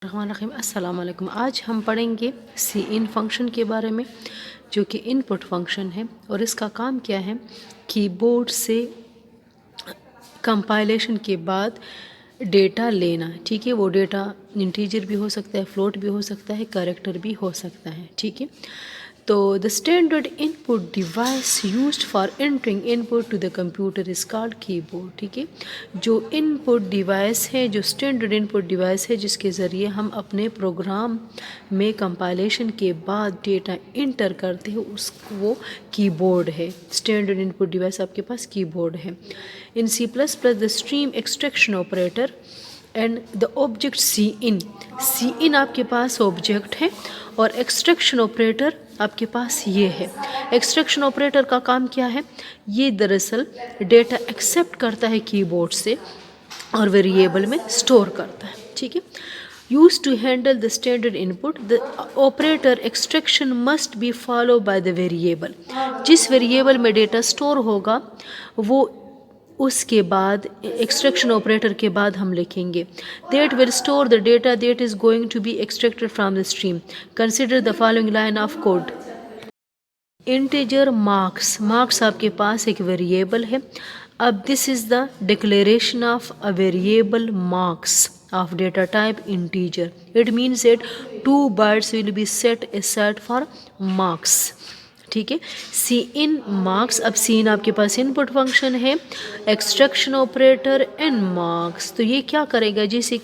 الرحمن الرحیم السلام علیکم۔ آج ہم پڑھیں گے سی ان فنکشن کے بارے میں، جو کہ ان پٹ فنکشن ہے، اور اس کا کام کیا ہے، کی بورڈ سے کمپائلیشن کے بعد ڈیٹا لینا۔ ٹھیک ہے، وہ ڈیٹا انٹیجر بھی ہو سکتا ہے، فلوٹ بھی ہو سکتا ہے، کریکٹر بھی ہو سکتا ہے۔ ٹھیک ہے، تو the standard input device used for entering input to the computer is called keyboard۔ ٹھیک ہے، جو ان پٹ ڈیوائس ہے، جو اسٹینڈرڈ ان پٹ ڈیوائس ہے، جس کے ذریعے ہم اپنے پروگرام میں کمپائلیشن کے بعد ڈیٹا انٹر کرتے ہیں، وہ کی بورڈ ہے۔ اسٹینڈرڈ ان پٹ ڈیوائس آپ کے پاس کی بورڈ ہے۔ In C++، the stream extraction operator and the object cin آپ کے پاس آبجیکٹ ہے، اور ایکسٹریکشن آپریٹر آپ کے پاس یہ ہے۔ ایکسٹریکشن آپریٹر کا کام کیا ہے، یہ دراصل ڈیٹا ایکسیپٹ کرتا ہے کی بورڈ سے اور ویریبل میں اسٹور کرتا ہے۔ ٹھیک ہے، used to handle the standard input the operator extraction must be followed by the variable۔ جس ویریبل میں ڈیٹا اسٹور ہوگا وہ اس کے بعد ایکسٹریکشن آپریٹر کے بعد ہم لکھیں گے that will store the data that is going to be extracted from the stream۔ Consider the following line of code۔ Integer marks آپ کے پاس ایک ویریبل ہے۔ اب this is the declaration of a variable marks of data type integer۔ It means that 2 bytes will be set aside for marks۔ ٹھیک ہے، سی ان marks, اب سی ان آپ کے پاس ان پٹ فنکشن ہے، ایکسٹریکشن آپریٹر اینڈ مارکس۔ تو یہ کیا کرے گا، جیسے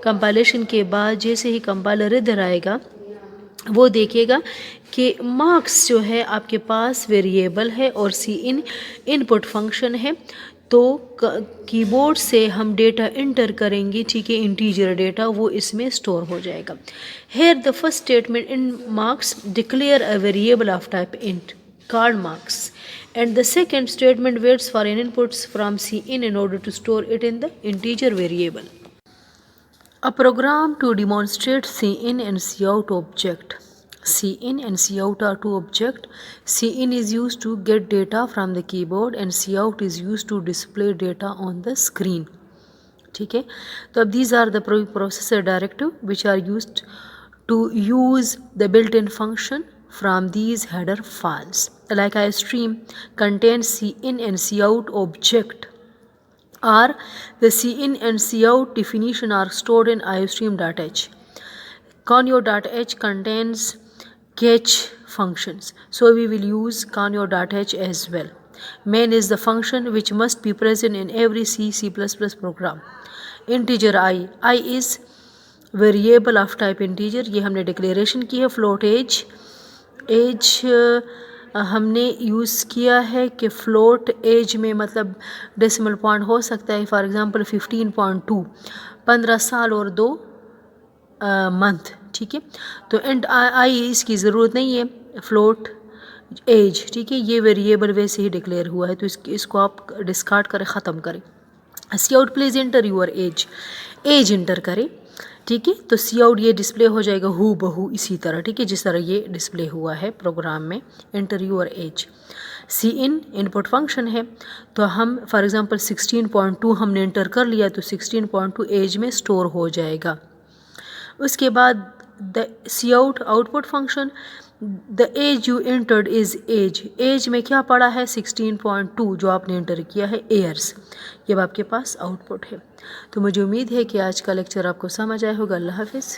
کمپائلیشن کے بعد جیسے ہی کمپائلر ادھر آئے گا، وہ دیکھے گا کہ مارکس جو ہے آپ کے پاس ویریبل ہے اور سی ان پٹ فنکشن ہے، تو کی بورڈ سے ہم ڈیٹا انٹر کریں گے۔ ٹھیک ہے، انٹیجر ڈیٹا وہ اس میں اسٹور ہو جائے گا۔ Here the first statement in marks declare a variable of type int called marks, and the second statement waits for an inputs from Cin in order to store it in the integer variable۔ A program to demonstrate Cin and Cout object۔ Cin and Cout are two objects۔ Cin is used to get data from the keyboard and Cout is used to display data on the screen۔ ٹھیک ہے، تو اب these are the processor directive which are used to use the built-in function from these header files۔ Like iStream contains Cin and Cout object, or the Cin and Cout definition are stored in iStream.h۔ Conio.h contains catch functions, so we will use Conio.h as well۔ Main is the function which must be present in every C++ program۔ Integer I is variable of type integer, یہ ہم نے declaration کی ہے۔ Float age ہم نے use کیا ہے کہ فلوٹ ایج میں مطلب ڈیسیمل پوائنٹ ہو سکتا ہے، فار ایگزامپل 15.2، 15 سال اور 2 منتھ۔ ٹھیک ہے، تو اینڈ آئی اس کی ضرورت نہیں ہے، فلوٹ ایج۔ ٹھیک ہے، یہ ویریبل ویسے ہی ڈکلیئر ہوا ہے، تو اس کو آپ ڈسکارڈ کریں، ختم کریں۔ Cout please enter your age enter کریں۔ ٹھیک ہے، تو سی آؤٹ یہ ڈسپلے ہو جائے گا ہو بہو اسی طرح، ٹھیک ہے، جس طرح یہ ڈسپلے ہوا ہے پروگرام میں۔ Enter your age, C input function ہے، تو ہم فار ایگزامپل 16.2 ہم نے انٹر کر لیا، تو 16.2 ایج میں اسٹور ہو جائے گا۔ اس کے بعد the C output function, the age you entered is age میں کیا پڑا ہے 16.2 جو آپ نے انٹر کیا ہے ایئرس، یہ اب آپ کے پاس آؤٹ پٹ ہے۔ تو مجھے امید ہے کہ آج کا لیکچر آپ کو سمجھ آیا ہوگا۔ اللہ حافظ۔